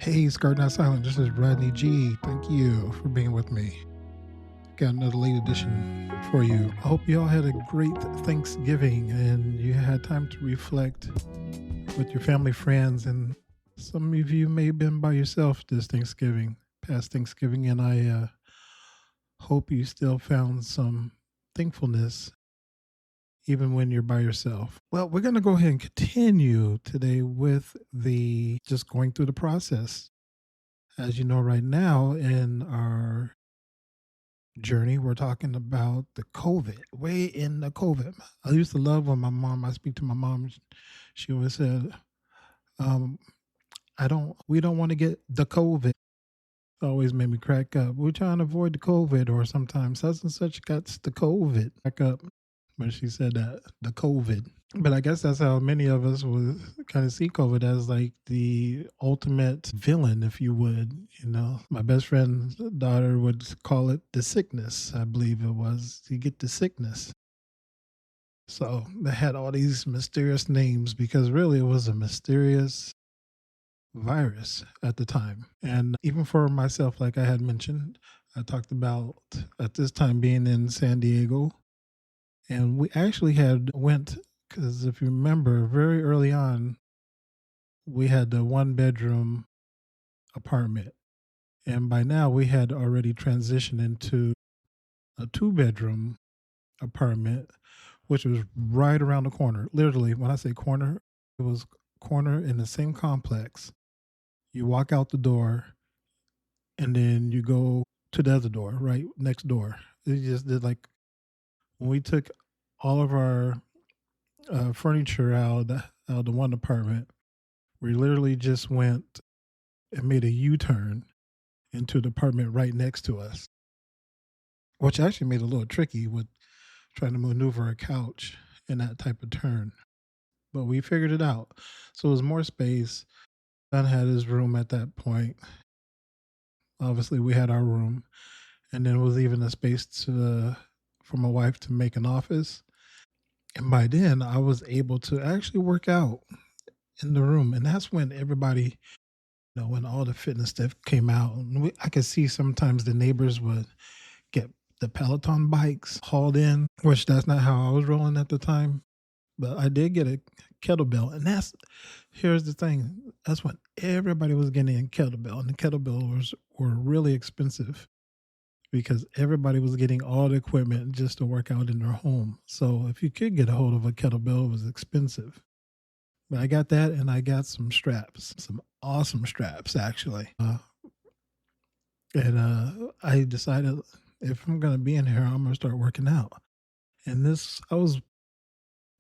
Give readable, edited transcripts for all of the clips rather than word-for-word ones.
Hey, Scarred Not Silent. This is Rodney G. Thank you for being with me. Got another late edition for you. I hope you all had a great Thanksgiving and you had time to reflect with your family, friends, and some of you may have been by yourself this past Thanksgiving, and I hope you still found some thankfulness even when you're by yourself. Well, we're going to go ahead and continue today with the just going through the process. As you know, right now in our journey, we're talking about the COVID, way in the COVID. I used to love when I speak to my mom, she always said, um, we don't want to get the COVID. It always made me crack up. We're trying to avoid the COVID, or sometimes such and such got the COVID. Crack up when she said that, the COVID. But I guess that's how many of us would kind of see COVID as like the ultimate villain, if you would. You know, my best friend's daughter would call it the sickness. I believe it was. You get the sickness. So they had all these mysterious names because really it was a mysterious virus at the time. And even for myself, like I had mentioned, I talked about at this time being in San Diego. And we actually had went, because if you remember, very early on, we had the 1 bedroom apartment. And by now we had already transitioned into a 2 bedroom apartment, which was right around the corner. Literally, when I say corner, it was corner in the same complex. You walk out the door and then you go to the other door, right next door. It just did like when we took all of our furniture out of the one apartment, we literally just went and made a U-turn into the apartment right next to us, which actually made it a little tricky with trying to maneuver a couch in that type of turn. But we figured it out. So it was more space. Don had his room at that point. Obviously, we had our room, and then it was even a space for my wife to make an office. And by then, I was able to actually work out in the room, and that's when everybody, when all the fitness stuff came out, I could see sometimes the neighbors would get the Peloton bikes hauled in, which that's not how I was rolling at the time. But I did get a kettlebell, and here's the thing: that's when everybody was getting a kettlebell, and the kettlebells were really expensive because everybody was getting all the equipment just to work out in their home. So if you could get a hold of a kettlebell, it was expensive. But I got that, and I got some straps, some awesome straps actually. And I decided if I'm going to be in here, I'm going to start working out. And I was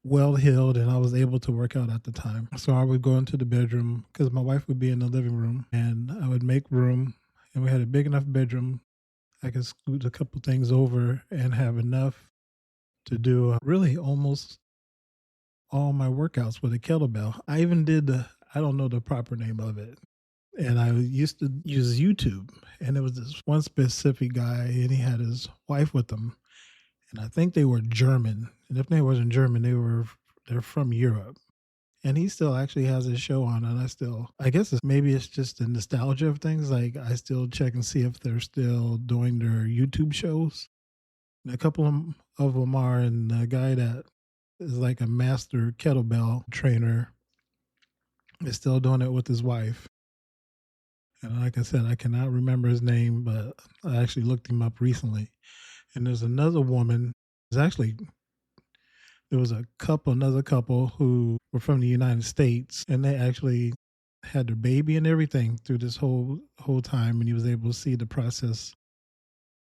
well heeled and I was able to work out at the time. So I would go into the bedroom because my wife would be in the living room, and I would make room. And we had a big enough bedroom. I could scoot a couple things over and have enough to do really almost all my workouts with a kettlebell. I even did I don't know the proper name of it. And I used to use YouTube, and there was this one specific guy, and he had his wife with him, and I think they were German. And if they wasn't German, they're from Europe. And he still actually has his show on, and I guess maybe it's just the nostalgia of things. Like I still check and see if they're still doing their YouTube shows. And a couple of them are, and the guy that is like a master kettlebell trainer is still doing it with his wife. And like I said, I cannot remember his name, but I actually looked him up recently. And there's another woman. There was another couple who were from the United States, and they actually had their baby and everything through this whole time, and he was able to see the process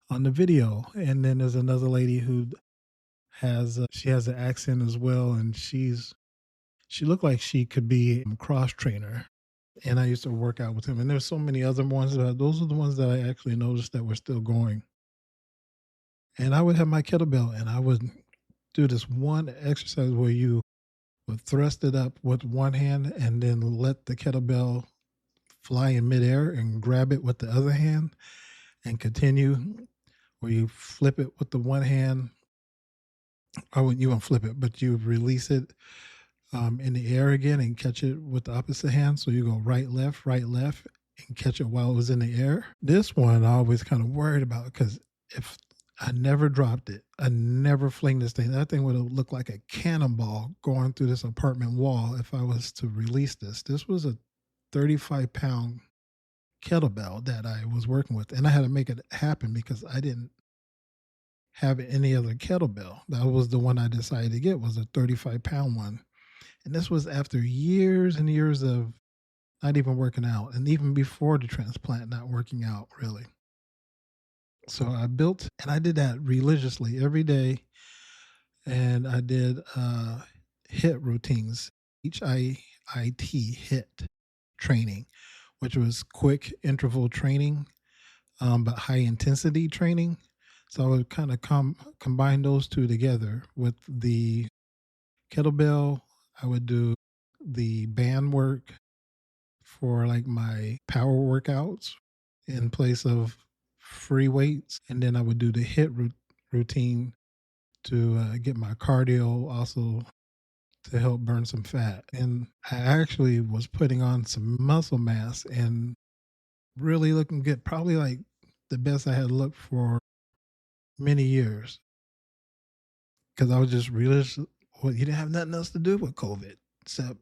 on the video. And then there's another lady who she has an accent as well, and she looked like she could be a cross trainer. And I used to work out with him. And there's so many other ones, but those are the ones that I actually noticed that were still going. And I would have my kettlebell, and I would do this one exercise where you would thrust it up with one hand and then let the kettlebell fly in midair and grab it with the other hand and continue, where you flip it with the one hand. You won't flip it, but you release it in the air again and catch it with the opposite hand. So you go right, left, and catch it while it was in the air. This one I always kind of worried about because if I never dropped it, I never fling this thing. That thing would have looked like a cannonball going through this apartment wall if I was to release this. This was a 35-pound kettlebell that I was working with, and I had to make it happen because I didn't have any other kettlebell. That was the one I decided to get, was a 35-pound one. And this was after years and years of not even working out, and even before the transplant, not working out really. So I built, and I did that religiously every day, and I did HIIT routines, HIIT training, which was quick interval training, but high intensity training. So I would kind of combine those two together with the kettlebell. I would do the band work for like my power workouts in place of free weights, and then I would do the routine to get my cardio, also to help burn some fat. And I actually was putting on some muscle mass and really looking good, probably like the best I had looked for many years, because I was just realized, well, you didn't have nothing else to do with COVID except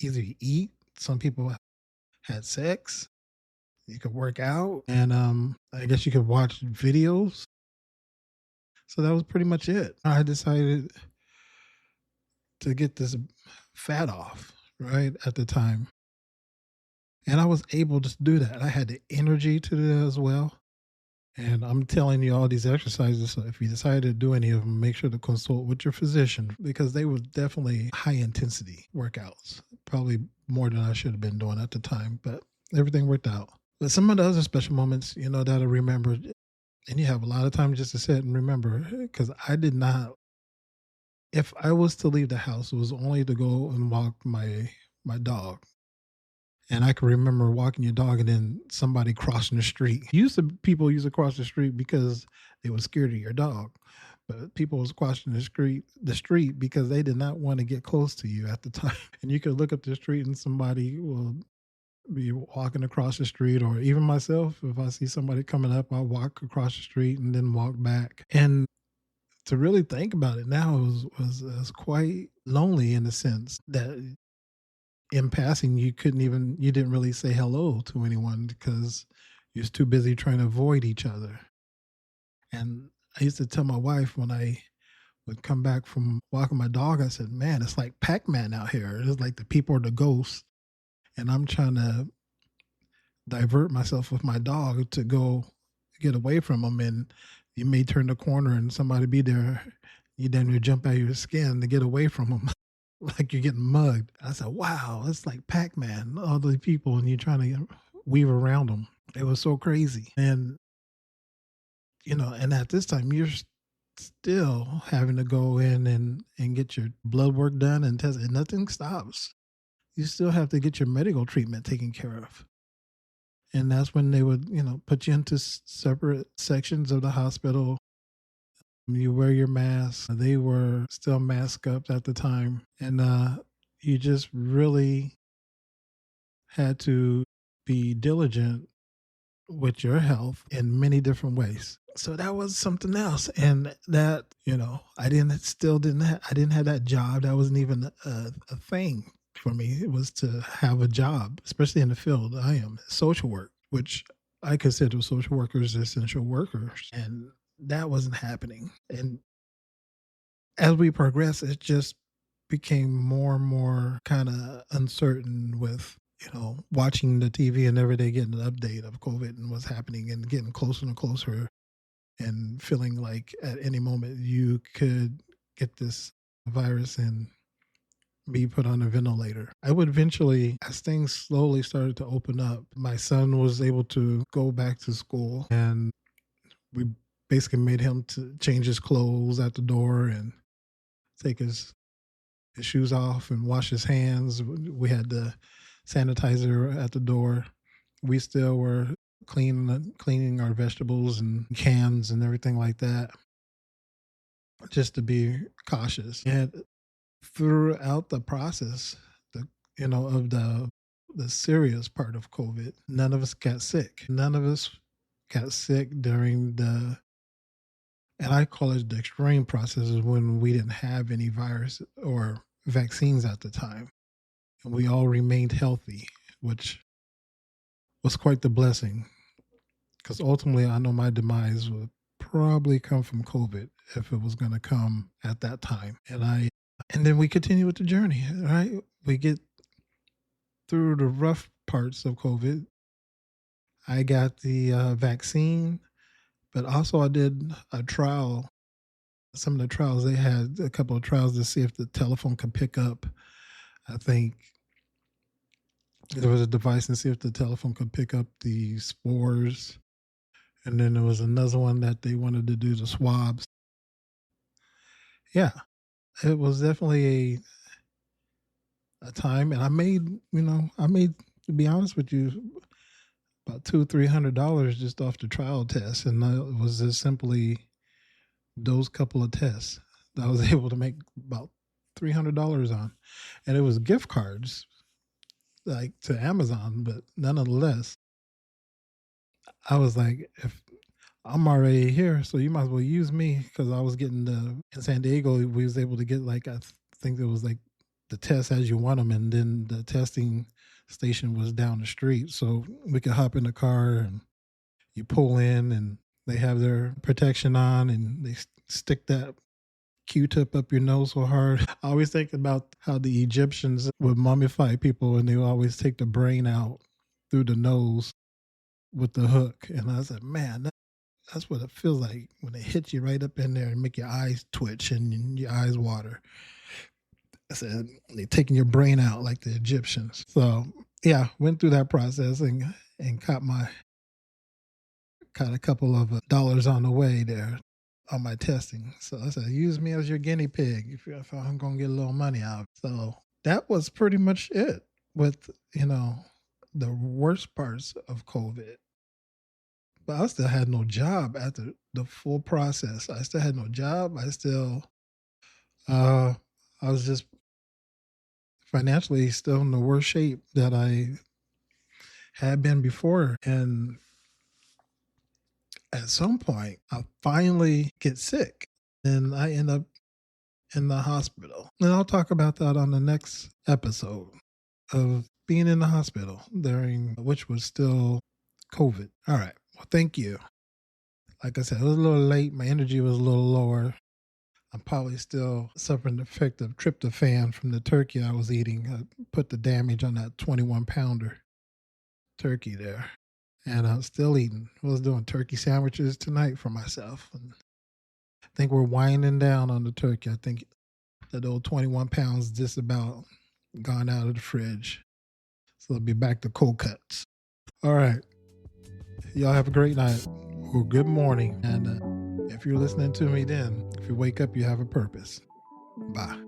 either you eat. Some people had sex. You could work out, and I guess you could watch videos. So that was pretty much it. I decided to get this fat off right at the time, and I was able to do that. I had the energy to do that as well. And I'm telling you all these exercises. So if you decide to do any of them, make sure to consult with your physician because they were definitely high intensity workouts, probably more than I should have been doing at the time, but everything worked out. But some of the other special moments, that I remember, and you have a lot of time just to sit and remember, because I did not, if I was to leave the house, it was only to go and walk my dog. And I can remember walking your dog and then somebody crossing the street. People used to cross the street because they were scared of your dog. But people was crossing the street because they did not want to get close to you at the time. And you could look up the street and somebody will be walking across the street, or even myself, if I see somebody coming up, I'll walk across the street and then walk back. And to really think about it now, it was quite lonely in the sense that in passing, you didn't really say hello to anyone because you was too busy trying to avoid each other. And I used to tell my wife when I would come back from walking my dog, I said, man, it's like Pac-Man out here. It's like the people are the ghosts. And I'm trying to divert myself with my dog to go get away from them. And you may turn the corner and somebody be there. You damn near jump out of your skin to get away from them. Like you're getting mugged. I said, wow, it's like Pac-Man, all the people, and you're trying to weave around them. It was so crazy. And, and at this time, you're still having to go in and get your blood work done and test, and nothing stops. You still have to get your medical treatment taken care of. And that's when they would, put you into separate sections of the hospital. You wear your mask. They were still masked up at the time. And you just really had to be diligent with your health in many different ways. So that was something else. And that, I didn't have that job. That wasn't even a thing for me. It was to have a job, especially in the field I am, social work, which I consider social workers essential workers. And that wasn't happening. And as we progressed, it just became more and more kind of uncertain with, watching the TV and every day getting an update of COVID and what's happening and getting closer and closer and feeling like at any moment you could get this virus and be put on a ventilator. I would eventually, as things slowly started to open up, my son was able to go back to school, and we basically made him to change his clothes at the door and take his shoes off and wash his hands. We had the sanitizer at the door. We still were cleaning our vegetables and cans and everything like that, just to be cautious. And throughout the process, of the the serious part of COVID, none of us got sick. None of us got sick during and I call it the extreme processes when we didn't have any virus or vaccines at the time. And we all remained healthy, which was quite the blessing. Because ultimately, I know my demise would probably come from COVID if it was going to come at that time. And then we continue with the journey, right? We get through the rough parts of COVID. I got the vaccine, but also I did a trial. Some of the trials, they had a couple of trials to see if the telephone could pick up. I think there was a device to see if the telephone could pick up the spores. And then there was another one that they wanted to do the swabs. Yeah, it was definitely a time. And I made, to be honest with you, about $200-300 just off the trial test. And it was just simply those couple of tests that I was able to make about $300 on. And it was gift cards like to Amazon, but nonetheless, I was like, if I'm already here, so you might as well use me, because I was getting in San Diego, we was able to get like, I think it was like the test as you want them, and then the testing station was down the street, so we could hop in the car and you pull in and they have their protection on and they stick that Q-tip up your nose so hard. I always think about how the Egyptians would mummify people and they would always take the brain out through the nose with the hook. And I said, man, that's what it feels like when they hit you right up in there and make your eyes twitch and your eyes water. I said, they're taking your brain out like the Egyptians. So yeah, went through that process and caught a couple of dollars on the way there on my testing. So I said, use me as your guinea pig if I'm going to get a little money out. So that was pretty much it with, the worst parts of COVID. But I still had no job after the full process. I still had no job. Uh, I was just financially still in the worst shape that I had been before. And at some point, I finally get sick and I end up in the hospital. And I'll talk about that on the next episode of being in the hospital during which was still COVID. All right. Well, thank you. Like I said, it was a little late. My energy was a little lower. I'm probably still suffering the effect of tryptophan from the turkey I was eating. I put the damage on that 21-pounder turkey there. And I'm still eating. I was doing turkey sandwiches tonight for myself. And I think we're winding down on the turkey. I think that old 21 pounds just about gone out of the fridge. So I'll be back to cold cuts. All right. Y'all have a great night or good morning. And if you're listening to me then, if you wake up, you have a purpose. Bye.